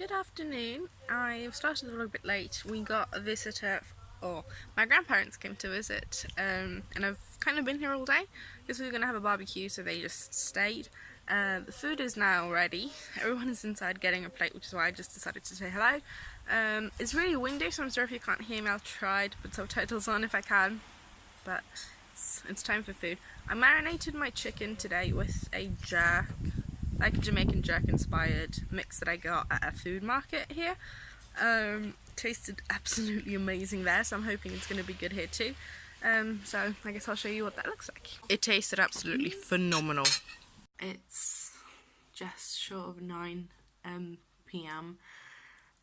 Good afternoon. I've started a little bit late. We got a visitor, or my grandparents came to visit, and I've kind of been here all day because we were going to have a barbecue, so they just stayed. The food is now ready. Everyone is inside getting a plate, which is why I just decided to say hello. It's really windy, so I'm sorry if you can't hear me. I'll try to put subtitles on if I can, but it's time for food. I marinated my chicken today with a jerk, like a Jamaican jerk inspired mix that I got at a food market here. Tasted absolutely amazing there, so I'm hoping it's going to be good here too. So I guess I'll show you what that looks like. It tasted absolutely phenomenal. It's just short of 9 p.m.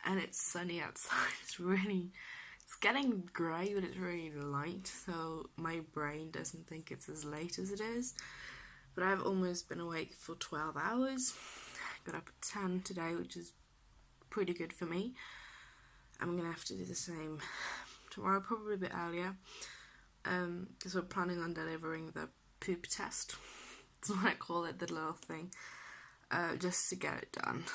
and it's sunny outside. It's getting grey, but it's really light, so my brain doesn't think it's as late as it is. But I've almost been awake for 12 hours. Got up at 10 today, which is pretty good for me. I'm going to have to do the same tomorrow, probably a bit earlier, because we're planning on delivering the poop test. That's what I call it, the little thing, just to get it done.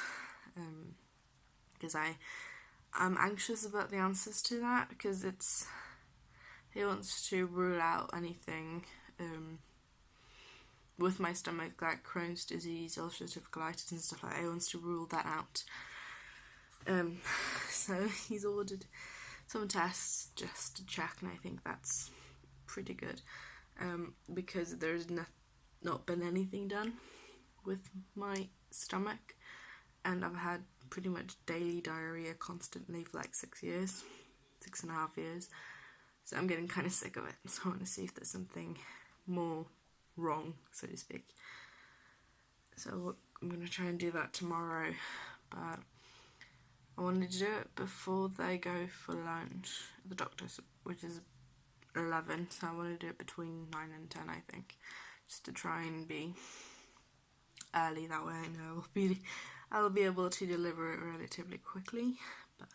Because I'm anxious about the answers to that, because he wants to rule out anything with my stomach, like Crohn's disease, ulcerative colitis and stuff like that. He wants to rule that out. So he's ordered some tests just to check, and I think that's pretty good, because there's not been anything done with my stomach, and I've had pretty much daily diarrhea constantly for like 6.5 years, so I'm getting kind of sick of it. So I want to see if there's something more wrong, so to speak. So I'm going to try and do that tomorrow, but I wanted to do it before they go for lunch at the doctor's, which is 11, so I want to do it between 9 and 10, I think, just to try and be early. That way I know I'll be able to deliver it relatively quickly. But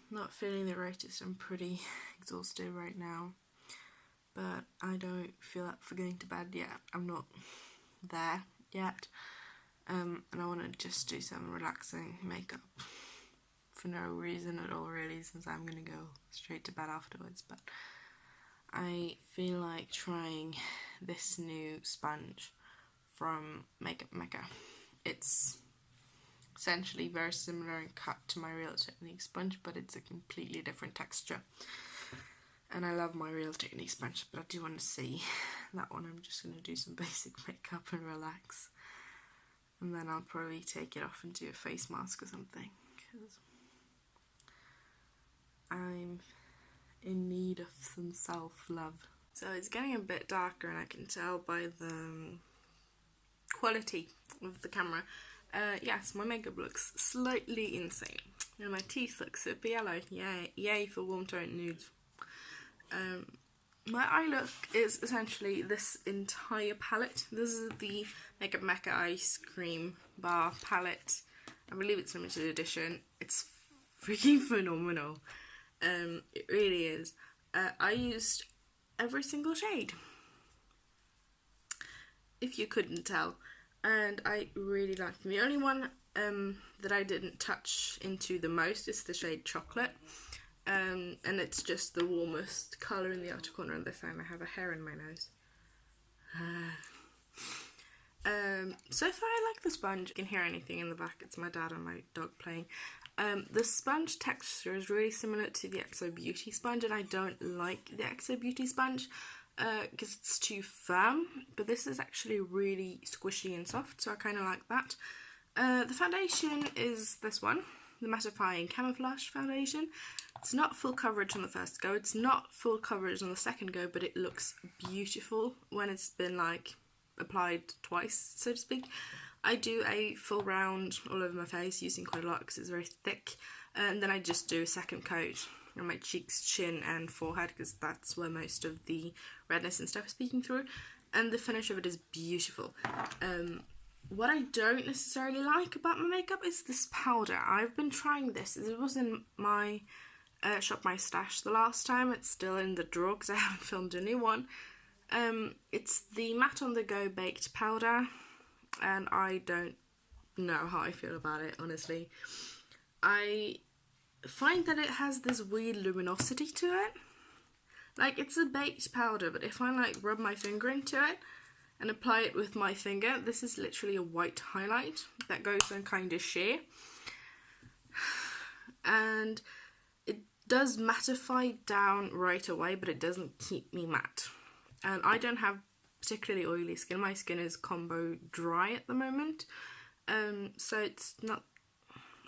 not feeling the greatest. I'm pretty exhausted right now, but I don't feel up for going to bed yet. I'm not there yet, and I want to just do some relaxing makeup for no reason at all, really, since I'm going to go straight to bed afterwards. But I feel like trying this new sponge from Mekka. It's essentially very similar in cut to my Real Technique sponge, but it's a completely different texture. And I love my Real Technique sponge, but I do want to see that one. I'm just going to do some basic makeup and relax, and then I'll probably take it off and do a face mask or something, because I'm in need of some self-love. So it's getting a bit darker, and I can tell by the quality of the camera. Yes, my makeup looks slightly insane, and my teeth look super yellow. Yay for warm tone nudes. My eye look is essentially this entire palette. This is the Makeup Mekka Ice Cream Bar palette. I believe it's limited edition. It's freaking phenomenal. It really is. I used every single shade, if you couldn't tell, and I really liked them. The only one that I didn't touch into the most is the shade Chocolate. And it's just the warmest colour in the outer corner of this time. I have a hair in my nose. So far I like the sponge. You can hear anything in the back. It's my dad and my dog playing. The sponge texture is really similar to the XO Beauty sponge, and I don't like the XO Beauty sponge because it's too firm, but this is actually really squishy and soft, so I kind of like that. The foundation is this one, the Mattifying Camouflage Foundation. It's not full coverage on the first go, it's not full coverage on the second go, but it looks beautiful when it's been like applied twice, so to speak. I do a full round all over my face using quite a lot because it's very thick, and then I just do a second coat on my cheeks, chin and forehead, because that's where most of the redness and stuff is peeking through, and the finish of it is beautiful. What I don't necessarily like about my makeup is this powder. I've been trying this. It was in my Shop My Stash the last time. It's still in the drawer because I haven't filmed a new one. It's the Matte on the Go Baked Powder, and I don't know how I feel about it, honestly. I find that it has this weird luminosity to it. Like, it's a baked powder, but if I like rub my finger into it and apply it with my finger, this is literally a white highlight that goes on kind of sheer. And it does mattify down right away, but it doesn't keep me matte. And I don't have particularly oily skin. My skin is combo dry at the moment. So it's not,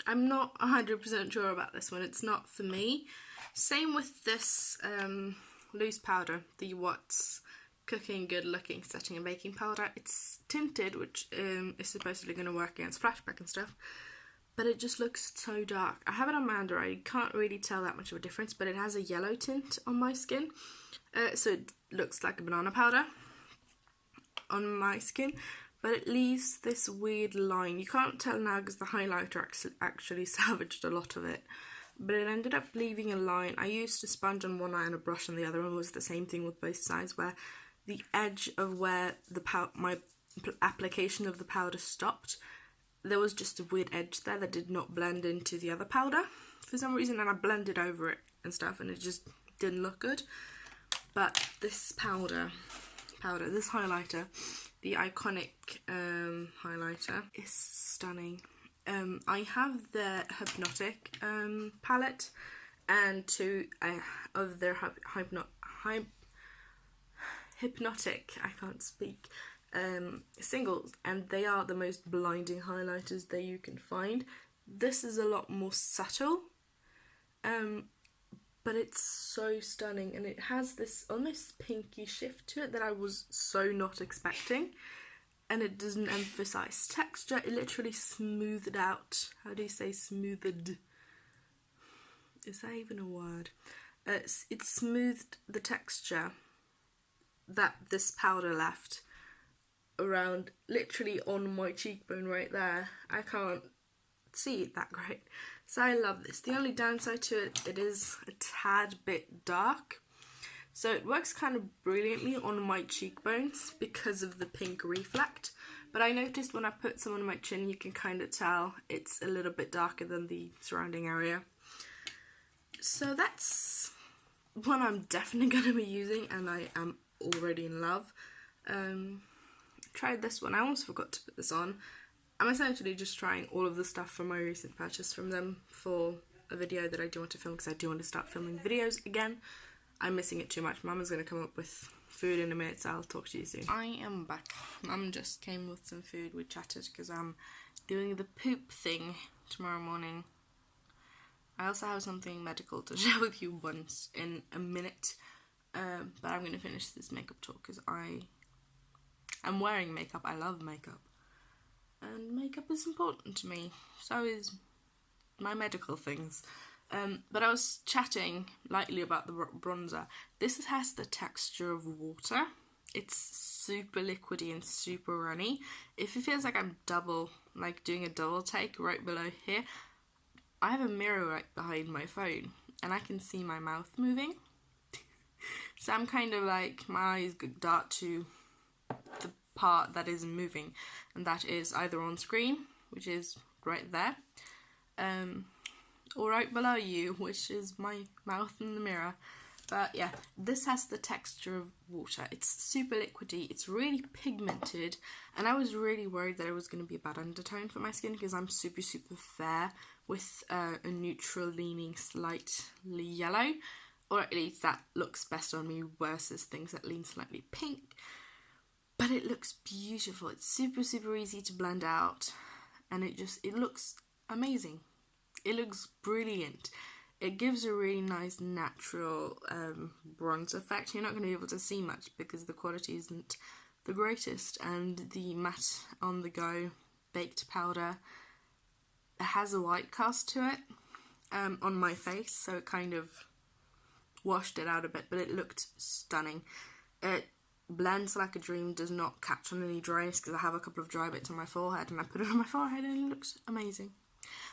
I'm not 100% sure about this one. It's not for me. Same with this loose powder, the What's Cooking Good Looking Setting and Baking Powder. It's tinted, which is supposedly going to work against flashback and stuff, but it just looks so dark. I have it on my under eye. You can't really tell that much of a difference, but it has a yellow tint on my skin, so it looks like a banana powder on my skin, but it leaves this weird line. You can't tell now because the highlighter actually salvaged a lot of it, but it ended up leaving a line. I used a sponge on one eye and a brush on the other, and it was the same thing with both sides, where the edge of where the my application of the powder stopped, there was just a weird edge there that did not blend into the other powder for some reason, and I blended over it and stuff, and it just didn't look good. But this this highlighter, the Iconic highlighter, is stunning. I have the Hypnotic palette and two of their Hypnotic, I can't speak, singles, and they are the most blinding highlighters that you can find. This is a lot more subtle, but it's so stunning, and it has this almost pinky shift to it that I was so not expecting, and it doesn't emphasize texture. It literally smoothed out. How do you say smoothed? Is that even a word? It smoothed the texture that this powder left around, literally on my cheekbone right there. I can't see it that great, so I love this. The only downside to it, it is a tad bit dark, so it works kind of brilliantly on my cheekbones because of the pink reflect, but I noticed when I put some on my chin, you can kind of tell it's a little bit darker than the surrounding area. So that's one I'm definitely going to be using, and I am already in love. Tried this one. I almost forgot to put this on. I'm essentially just trying all of the stuff from my recent purchase from them for a video that I do want to film, because I do want to start filming videos again. I'm missing it too much. Mama's going to come up with food in a minute, so I'll talk to you soon. I am back. Mum just came with some food. We chatted because I'm doing the poop thing tomorrow morning. I also have something medical to share with you once in a minute, but I'm going to finish this makeup talk because I'm wearing makeup. I love makeup, and makeup is important to me. So is my medical things. But I was chatting lightly about the bronzer. This has the texture of water. It's super liquidy and super runny. If it feels like I'm doing a double take right below here, I have a mirror right behind my phone, and I can see my mouth moving. So I'm kind of like, my eyes dart to the part that isn't moving, and that is either on screen, which is right there, or right below you, which is my mouth in the mirror. But yeah, this has the texture of water. It's super liquidy, it's really pigmented, and I was really worried that it was going to be a bad undertone for my skin because I'm super fair with a neutral leaning slightly yellow, or at least that looks best on me versus things that lean slightly pink. But it looks beautiful. It's super easy to blend out, and it looks amazing. It looks brilliant. It gives a really nice natural bronze effect. You're not going to be able to see much because the quality isn't the greatest, and the matte on the go baked powder has a white cast to it on my face, so it kind of washed it out a bit, but it looked stunning. It blends like a dream, does not catch on any dryness because I have a couple of dry bits on my forehead, and I put it on my forehead and it looks amazing.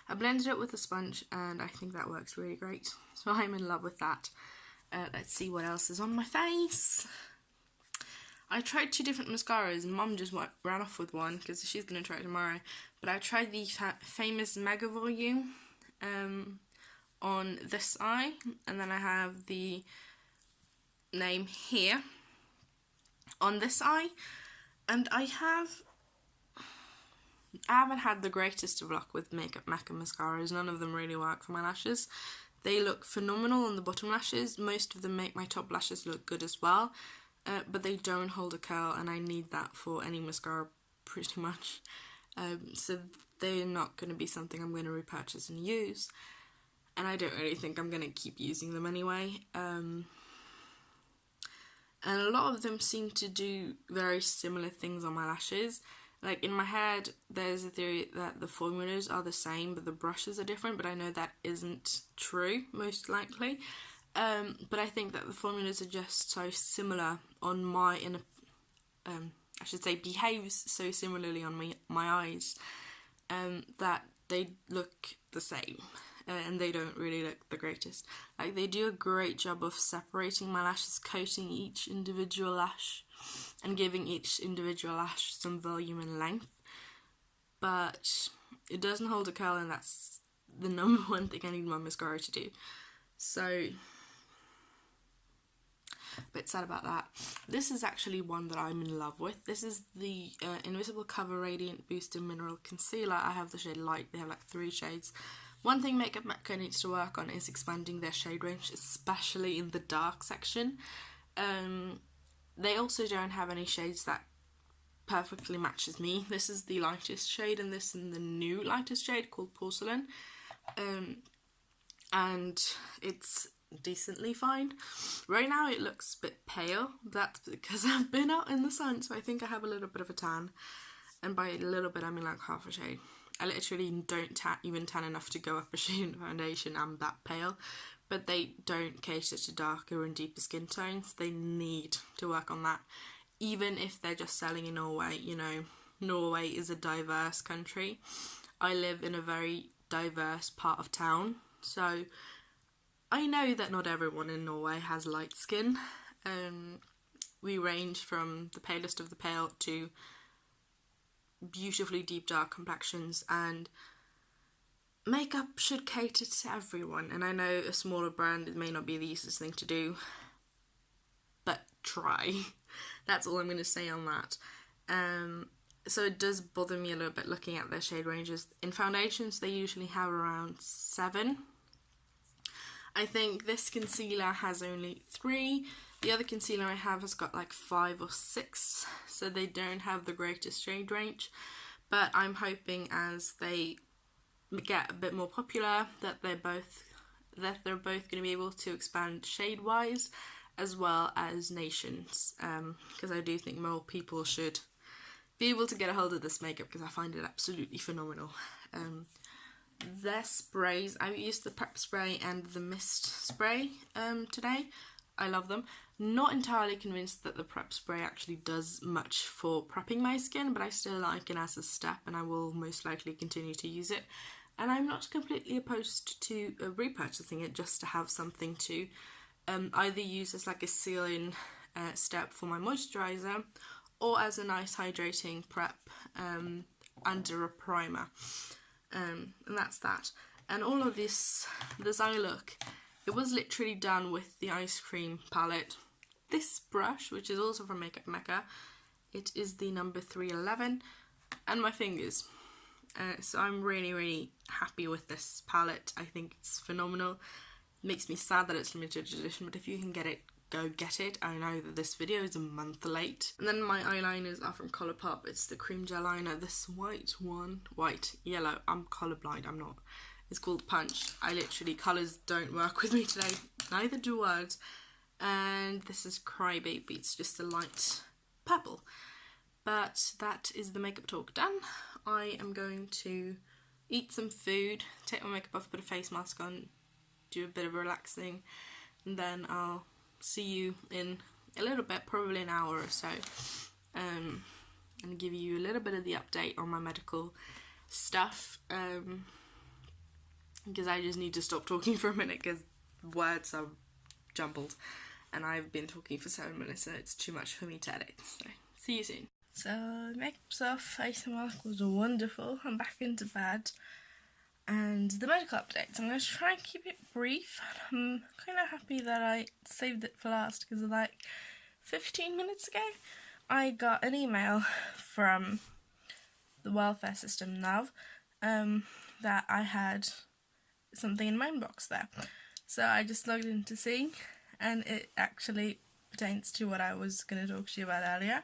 I blended it with a sponge, and I think that works really great, so I'm in love with that. Let's see what else is on my face. I tried 2 different mascaras and Mum just ran off with one because she's going to try it tomorrow. But I tried the famous Mega Volume on this eye, and then I have the name here on this eye, and I haven't had the greatest of luck with Mekka mascaras. None of them really work for my lashes. They look phenomenal on the bottom lashes. Most of them make my top lashes look good as well, but they don't hold a curl, and I need that for any mascara pretty much. So they're not going to be something I'm going to repurchase and use, and I don't really think I'm going to keep using them anyway. And a lot of them seem to do very similar things on my lashes. Like in my head, there's a theory that the formulas are the same, but the brushes are different, but I know that isn't true, most likely. But I think that the formulas are just so similar on I should say behaves so similarly on my eyes, that they look the same. And they don't really look the greatest. Like, they do a great job of separating my lashes, coating each individual lash and giving each individual lash some volume and length, but it doesn't hold a curl, and that's the number one thing I need my mascara to do. So, a bit sad about that. This is actually one that I'm in love with. This is the Invisible Cover Radiant Booster Mineral Concealer. I have the shade Light. They have like 3 shades. One thing Makeup Mekka needs to work on is expanding their shade range, especially in the dark section. They also don't have any shades that perfectly matches me. This is the lightest shade, and this is the new lightest shade called Porcelain. And it's decently fine. Right now it looks a bit pale. That's because I've been out in the sun, so I think I have a little bit of a tan. And by a little bit, I mean like half a shade. I literally don't even tan enough to go up a shade in foundation. I'm that pale. But they don't cater to darker and deeper skin tones. They need to work on that. Even if they're just selling in Norway, you know, Norway is a diverse country. I live in a very diverse part of town. So I know that not everyone in Norway has light skin. We range from the palest of the pale to beautifully deep dark complexions, and makeup should cater to everyone. And I know a smaller brand, it may not be the easiest thing to do, but try. That's all I'm going to say on that. So it does bother me a little bit looking at their shade ranges. In foundations, they usually have around 7. I think this concealer has only 3. The other concealer I have has got like 5 or 6, so they don't have the greatest shade range. But I'm hoping as they get a bit more popular that they're both going to be able to expand shade-wise as well as nations. Because I do think more people should be able to get a hold of this makeup, because I find it absolutely phenomenal. Their sprays, I used the prep spray and the mist spray today. I love them. Not entirely convinced that the prep spray actually does much for prepping my skin, but I still like it as a step, and I will most likely continue to use it. And I'm not completely opposed to repurchasing it just to have something to either use as like a seal-in step for my moisturiser, or as a nice hydrating prep under a primer. And that's that. And all of this eye look, it was literally done with the ice cream palette. This brush, which is also from Makeup Mekka, it is the number 311, and my fingers. So I'm really, really happy with this palette. I think it's phenomenal. It makes me sad that it's limited edition, but if you can get it, go get it. I know that this video is a month late. And then my eyeliners are from Colourpop. It's the cream gel liner, this white one. White, yellow. I'm colourblind, I'm not. It's called Punch. I literally, colours don't work with me today. Neither do words. And this is Crybaby. It's just a light purple. But that is the makeup talk done. I am going to eat some food, take my makeup off, put a face mask on, do a bit of relaxing, and then I'll see you in a little bit, probably an hour or so, and give you a little bit of the update on my medical stuff, because I just need to stop talking for a minute because words are jumbled. and I've been talking for 7 minutes, so it's too much for me to edit. So see you soon. So makeup's off, face mask was wonderful. I'm back into bed. And the medical updates, I'm going to try and keep it brief. I'm kind of happy that I saved it for last, because like 15 minutes ago I got an email from the welfare system now that I had something in my inbox there. So I just logged in to see, and it actually pertains to what I was going to talk to you about earlier,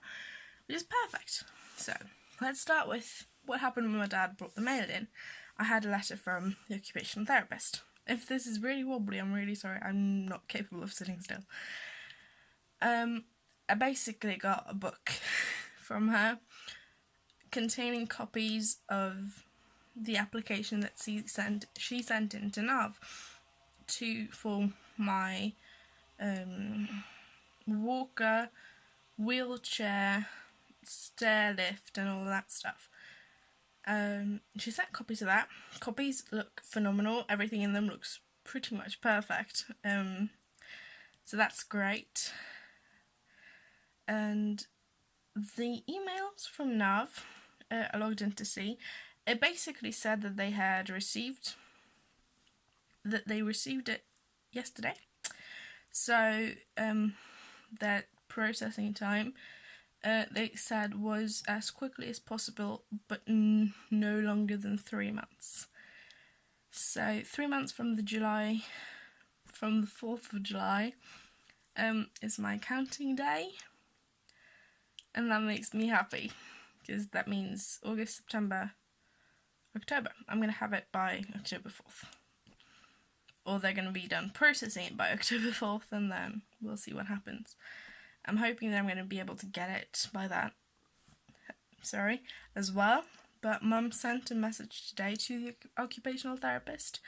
which is perfect. So let's start with what happened when my dad brought the mail in. I had a letter from the occupational therapist. If this is really wobbly, I'm really sorry. I'm not capable of sitting still. I basically got a book from her containing copies of the application that she sent in to Nav for my walker, wheelchair, stair lift and all that stuff. She sent copies of that. Copies look phenomenal. Everything in them looks pretty much perfect. So that's great. And the emails from Nav, I logged in to see, it basically said that they received it yesterday. So that processing time, they said, was as quickly as possible, but no longer than 3 months. So 3 months from the 4th of July, is my counting day, and that makes me happy, because that means August, September, October. I'm going to have it by October 4th. Or they're going to be done processing it by October 4th, and then we'll see what happens. I'm hoping that I'm going to be able to get it by that, as well. But Mum sent a message today to the occupational therapist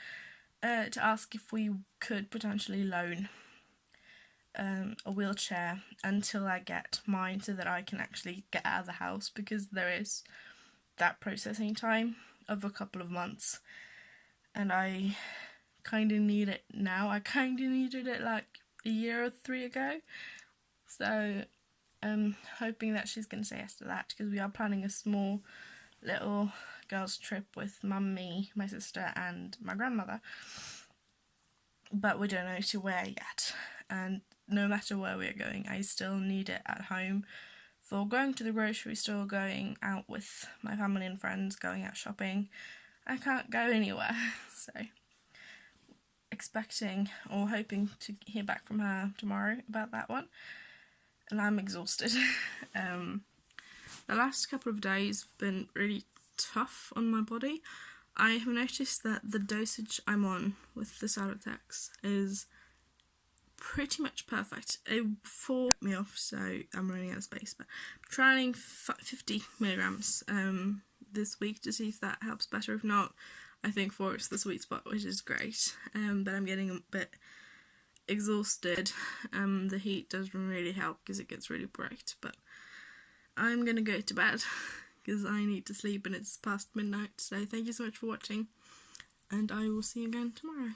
to ask if we could potentially loan a wheelchair until I get mine, so that I can actually get out of the house, because there is that processing time of a couple of months, and I kind of need it now. I kind of needed it like a year or 3 ago. So I'm hoping that she's going to say yes to that, because we are planning a small little girls trip with Mum, me, my sister and my grandmother. But we don't know to where yet. And no matter where we're going, I still need it at home for going to the grocery store, going out with my family and friends, going out shopping. I can't go anywhere. So expecting or hoping to hear back from her tomorrow about that one. And I'm exhausted. The last couple of days have been really tough on my body. I have noticed that the dosage I'm on with the Salotex is pretty much perfect. It cut me off, so I'm running out of space, but I'm trying 50 milligrams this week to see if that helps better. If not, I think 4 is the sweet spot, which is great. But I'm getting a bit exhausted. The heat doesn't really help because it gets really bright, but I'm gonna go to bed because I need to sleep and it's past midnight. So thank you so much for watching, and I will see you again tomorrow.